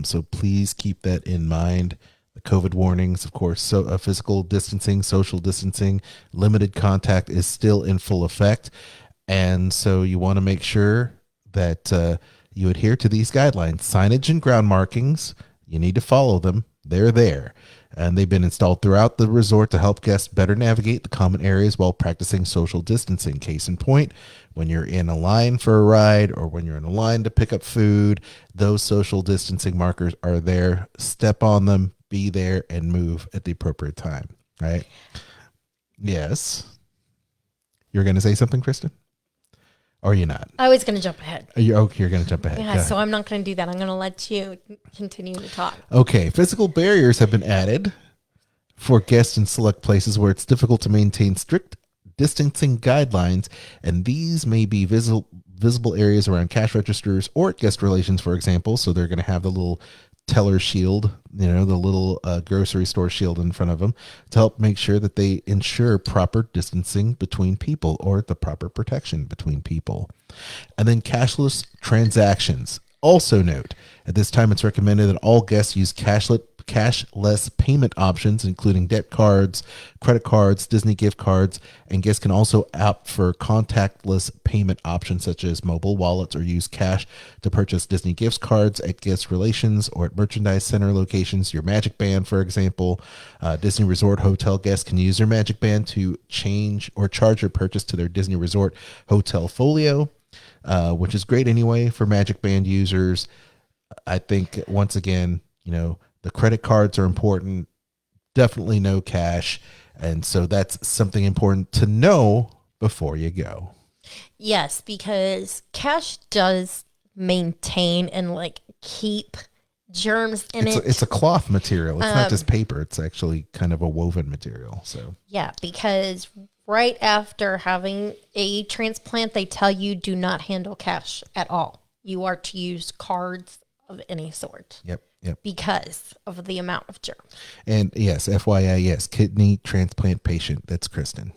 So please keep that in mind. The COVID warnings, of course, so physical distancing, social distancing, limited contact is still in full effect. And so you want to make sure that you adhere to these guidelines. Signage and ground markings, you need to follow them. they're there. And they've been installed throughout the resort to help guests better navigate the common areas while practicing social distancing. Case in point, when you're in a line for a ride or when you're in a line to pick up food, those social distancing markers are there. Step on them, be there, and move at the appropriate time, right? Yes. You're going to say something, Kristen? Or are you not? I was going to jump ahead. You're going to jump ahead. Yeah, so I'm not going to do that. I'm going to let you continue to talk. Okay. Physical barriers have been added for guests in select places where it's difficult to maintain strict distancing guidelines, and these may be visible areas around cash registers or at guest relations, for example. So they're going to have the little teller shield, the little grocery store shield in front of them to help make sure that they ensure proper distancing between people or the proper protection between people. And then cashless transactions. Also note, at this time, it's recommended that all guests use cashless payment options, including debit cards, credit cards, Disney gift cards, and guests can also opt for contactless payment options such as mobile wallets or use cash to purchase Disney gift cards at guest relations or at merchandise center locations. Your Magic Band, for example, Disney Resort Hotel guests can use their Magic Band to change or charge your purchase to their Disney Resort Hotel Folio, which is great anyway for Magic Band users. I think, once again, the credit cards are important. Definitely no cash. And so that's something important to know before you go. Yes, because cash does maintain and keep germs in it. It's a cloth material. It's not just paper. It's actually kind of a woven material. So yeah, because right after having a transplant, they tell you do not handle cash at all. You are to use cards of any sort. Yep. Because of the amount of germs. And yes, FYI, yes, kidney transplant patient. That's Kristen.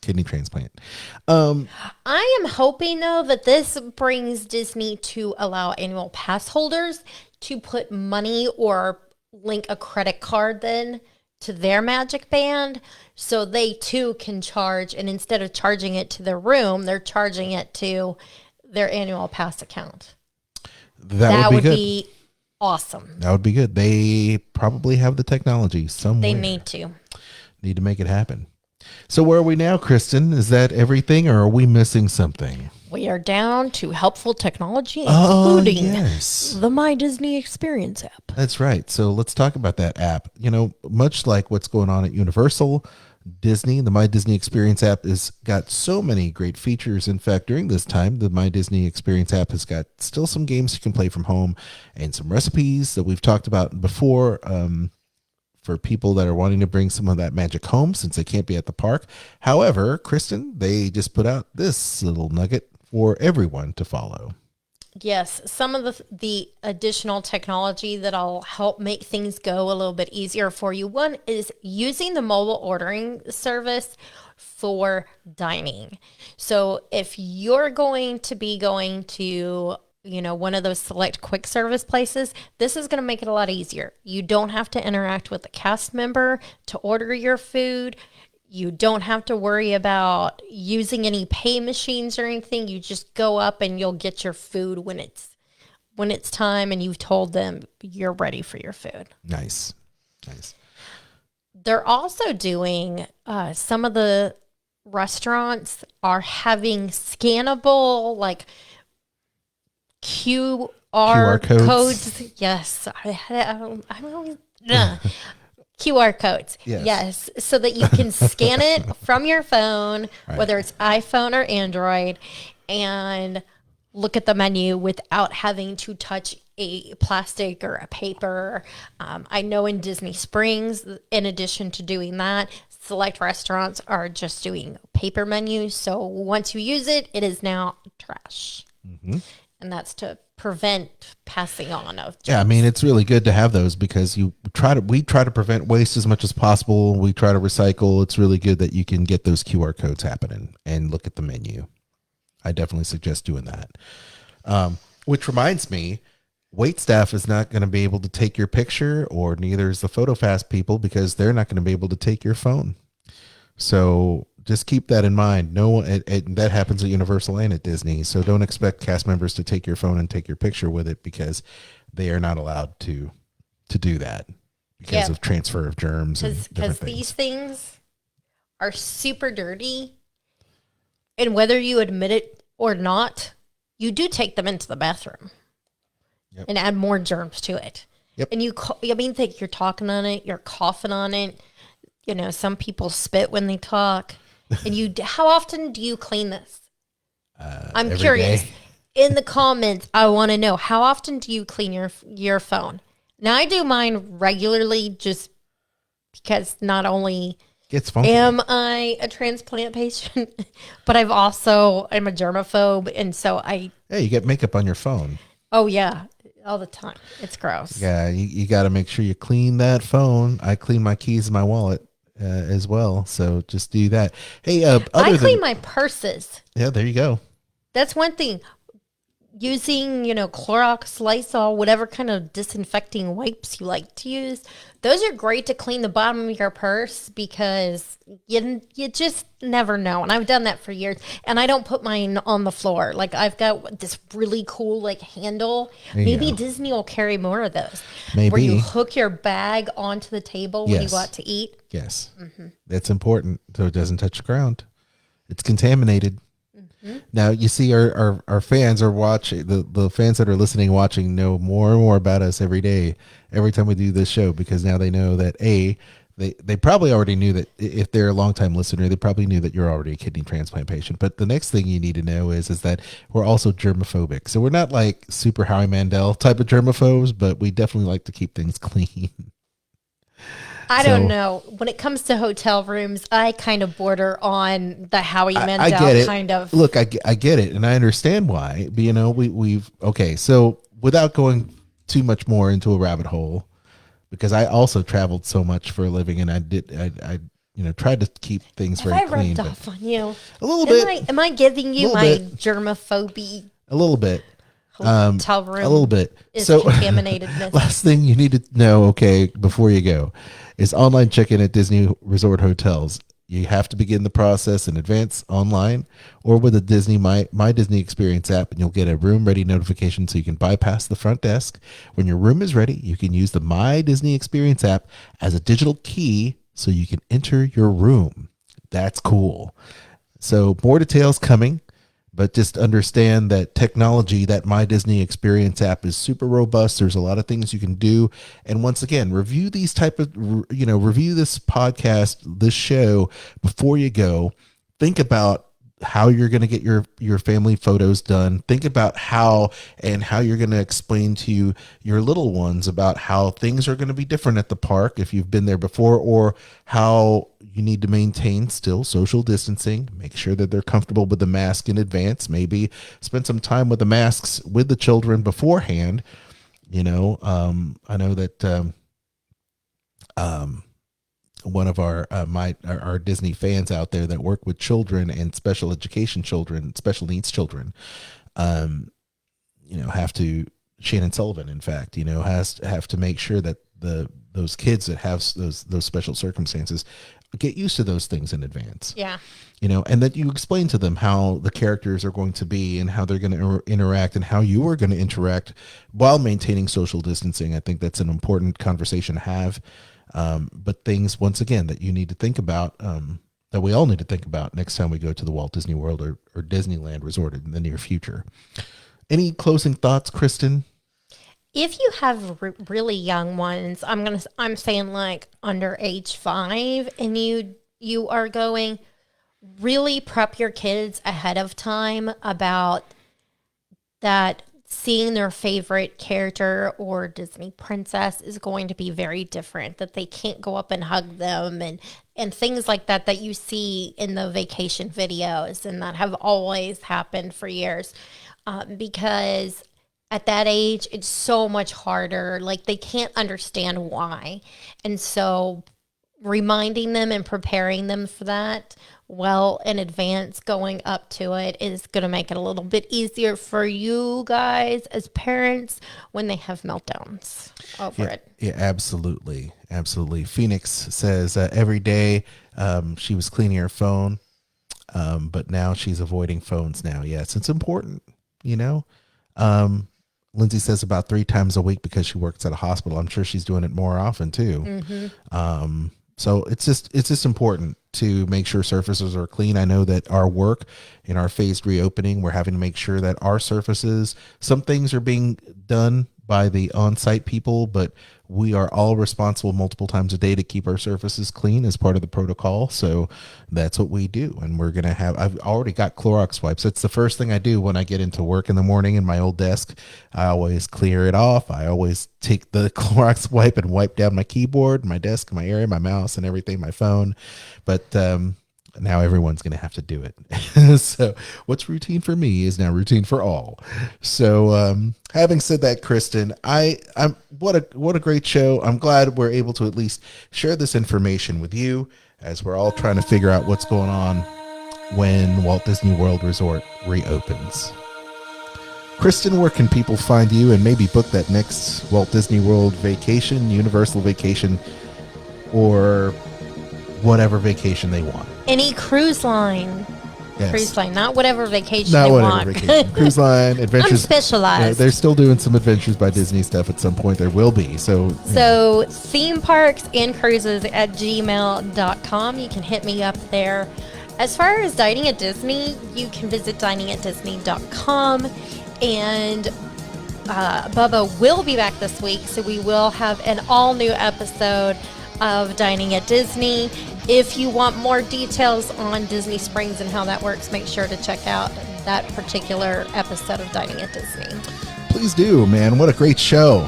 Kidney transplant. I am hoping, though, that this brings Disney to allow annual pass holders to put money or link a credit card then to their Magic Band so they too can charge. And instead of charging it to their room, they're charging it to their annual pass account. That would be awesome. That would be good. They probably have the technology somewhere. They need to make it happen. So where are we now, Kristen? Is that everything, or are we missing something? We are down to helpful technology, including the My Disney Experience app. That's right. So let's talk about that app. Much like what's going on at Universal, Disney, the My Disney Experience app has got so many great features. In fact, during this time, the My Disney Experience app has got still some games you can play from home and some recipes that we've talked about before for people that are wanting to bring some of that magic home since they can't be at the park. However, Kristen, they just put out this little nugget for everyone to follow. Yes, some of the additional technology that'll help make things go a little bit easier for you. One is using the mobile ordering service for dining. So if you're going to be going to, one of those select quick service places, this is going to make it a lot easier. You don't have to interact with a cast member to order your food. You don't have to worry about using any pay machines or anything. You just go up and you'll get your food when it's time and you've told them you're ready for your food. Nice. They're also doing, some of the restaurants are having scannable, QR codes. Yes. QR codes. Yes. So that you can scan it from your phone, right, whether it's iPhone or Android, and look at the menu without having to touch a plastic or a paper. I know in Disney Springs, in addition to doing that, select restaurants are just doing paper menus. So once you use it, it is now trash. Mm-hmm. And that's to prevent passing on of germs. Yeah, I mean, it's really good to have those because we try to prevent waste as much as possible. We try to recycle. It's really good that you can get those QR codes happening and look at the menu. I definitely suggest doing that. Which reminds me, wait staff is not going to be able to take your picture, or neither is the PhotoFast people, because they're not going to be able to take your phone. So just keep that in mind. No, that happens at Universal and at Disney. So don't expect cast members to take your phone and take your picture with it, because they are not allowed to do that. because of transfer of germs. Because these things are super dirty, and whether you admit it or not, you do take them into the bathroom and add more germs to it. Yep. And think you're talking on it, you're coughing on it. You know, some people spit when they talk. And how often do you clean this? I'm curious. Day. In the comments, I want to know, how often do you clean your phone? Now, I do mine regularly just because not only am I a transplant patient, but I'm a germaphobe. And so you get makeup on your phone. Oh, yeah. All the time. It's gross. Yeah, you got to make sure you clean that phone. I clean my keys in my wallet as well. So just do that. Hey, I clean my purses. Yeah, there you go. That's one thing. Using, Clorox, Lysol, whatever kind of disinfecting wipes you like to use, those are great to clean the bottom of your purse because you just never know. And I've done that for years. And I don't put mine on the floor. Like, I've got this really cool, handle. Maybe Disney will carry more of those. Maybe. Where you hook your bag onto the table when you go out to eat. Yes. Mm-hmm. That's important so it doesn't touch the ground. It's contaminated. Now, you see our fans are watching, the fans that are listening, watching know more and more about us every day, every time we do this show, because now they know that they probably already knew that if they're a longtime listener, they probably knew that you're already a kidney transplant patient. But the next thing you need to know is that we're also germophobic. So we're not like super Howie Mandel type of germaphobes, but we definitely like to keep things clean. I don't know. When it comes to hotel rooms, I kind of border on the Howie Mandel I get it. kind of. Look, I get it, and I understand why. But, we've okay. So without going too much more into a rabbit hole, because I also traveled so much for a living, and I tried to keep things very clean. Have I rubbed off on you? A little bit. Am I giving you my germophobia? A little bit. Hotel room. A little bit. Is contaminatedness. Last thing you need to know, before you go, is online check-in at Disney Resort hotels. You have to begin the process in advance online or with a Disney My Disney Experience app, and you'll get a room ready notification so you can bypass the front desk. When your room is ready, you can use the My Disney Experience app as a digital key so you can enter your room. That's cool. So more details coming. But just understand that technology, that My Disney Experience app is super robust. There's a lot of things you can do. And once again, review this podcast, this show before you go. Think about how you're going to get your family photos done. Think about how you're going to explain to your little ones about how things are going to be different at the park if you've been there before, or how you need to maintain still social distancing. Make sure that they're comfortable with the mask in advance. Maybe spend some time with the masks with the children beforehand. I know that one of our Disney fans out there that work with children and special education children, special needs children, have to, Shannon Sullivan, in fact, have to make sure that those kids that have those special circumstances get used to those things in advance. Yeah. And that you explain to them how the characters are going to be and how they're going to interact and how you are going to interact while maintaining social distancing. I think that's an important conversation to have. But things, once again, that you need to think about, that we all need to think about next time we go to the Walt Disney World or Disneyland Resort in the near future. Any closing thoughts, Kristen? If you have really young ones, I'm saying like under age 5, and you are going, really prep your kids ahead of time about that. Seeing their favorite character or Disney princess is going to be very different, that they can't go up and hug them and things like that you see in the vacation videos and that have always happened for years. Because at that age, it's so much harder. Like, they can't understand why. And so reminding them and preparing them for that well in advance going up to it is going to make it a little bit easier for you guys as parents when they have meltdowns over it. Yeah, absolutely. Absolutely. Phoenix says every day she was cleaning her phone, but now she's avoiding phones now. Yes, it's important, Lindsay says about 3 times a week because she works at a hospital. I'm sure she's doing it more often too. So it's just important to make sure surfaces are clean. I know that our work in our phased reopening, we're having to make sure that our surfaces, some things are being done by the on-site people, but we are all responsible multiple times a day to keep our surfaces clean as part of the protocol. So that's what we do. And we're going to have, I've already got Clorox wipes. That's the first thing I do when I get into work in the morning in my old desk. I always clear it off. I always take the Clorox wipe and wipe down my keyboard, my desk, my area, my mouse and everything, my phone. But, now everyone's going to have to do it. So what's routine for me is now routine for all. So having said that, Kristen, I'm what a great show. I'm glad we're able to at least share this information with you as we're all trying to figure out what's going on when Walt Disney World Resort reopens. Kristen, where can people find you and maybe book that next Walt Disney World vacation, Universal vacation, or whatever vacation they want? Any cruise line. Yes. Cruise line, not whatever vacation Not they whatever want. vacation. Cruise line, adventures. I'm specialized. They're still doing some Adventures by Disney stuff at some point. There will be. So theme parks and cruises at gmail.com. You can hit me up there. As far as dining at Disney, you can visit diningatdisney.com. And Bubba will be back this week, so we will have an all-new episode of Dining at Disney. If you want more details on Disney Springs and how that works, make sure to check out that particular episode of Dining at Disney. Please do, man. What a great show.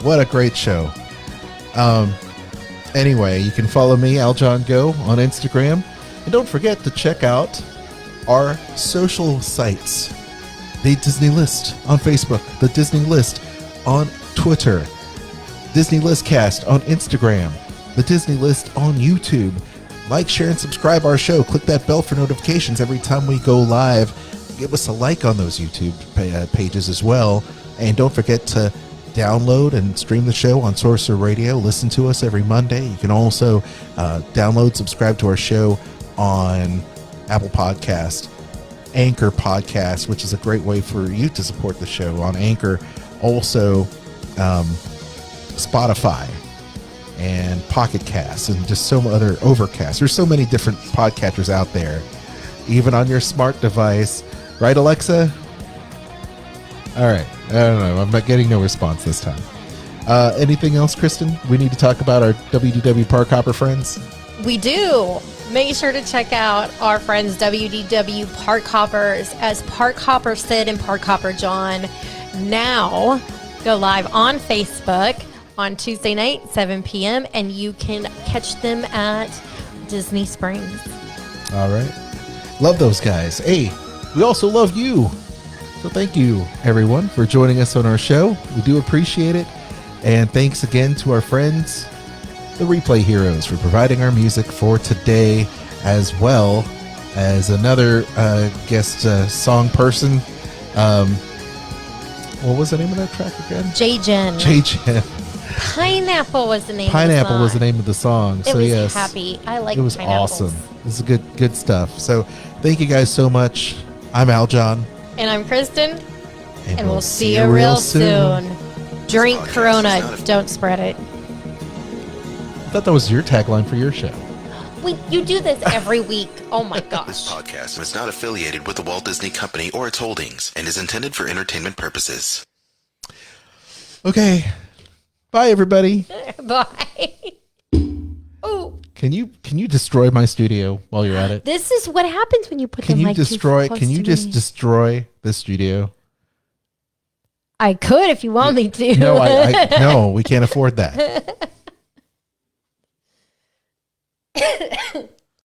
What a great show. Anyway, you can follow me, Aljon Go, on Instagram. And don't forget to check out our social sites. The Disney List on Facebook, the Disney List on Twitter, Disney List Cast on Instagram, the Disney List on YouTube. Like, share, and subscribe our show. Click that bell for notifications every time we go live. Give us a like on those YouTube pages as well. And don't forget to download and stream the show on Sorcerer Radio. Listen to us every Monday. You can also download, subscribe to our show on Apple Podcast, Anchor Podcast, which is a great way for you to support the show on Anchor. Also, Spotify and Pocket Cast and just so many other Overcast. There's so many different podcatchers out there, even on your smart device. Right, Alexa? All right. I don't know. I'm not getting no response this time. Anything else, Kristen? We need to talk about our WDW Park Hopper friends? We do. Make sure to check out our friends WDW Park Hoppers as Park Hopper Sid and Park Hopper John now go live on Facebook on Tuesday night, 7 p.m., and you can catch them at Disney Springs. All right. Love those guys. Hey, we also love you. So thank you, everyone, for joining us on our show. We do appreciate it. And thanks again to our friends, the Replay Heroes, for providing our music for today, as well as another guest song person. What was the name of that track again? J-Gen. J-Gen. Pineapple was the name Pineapple of the song. was the name of the song. It so was yes, happy. I like it was pineapples. awesome. This is good stuff. So thank you guys so much. I'm Aljon. And I'm Kristen. And we'll see you real soon. Drink Corona. Don't spread it. I thought that was your tagline for your show. You do this every week. Oh my gosh. This podcast is not affiliated with the Walt Disney Company or its holdings and is intended for entertainment purposes. Okay. Bye, everybody. Bye. Oh. Can you destroy my studio while you're at it? This is what happens when you put Can them you like destroy? too close Can you to just me. destroy the studio? I could if you want me to. No, no, we can't afford that.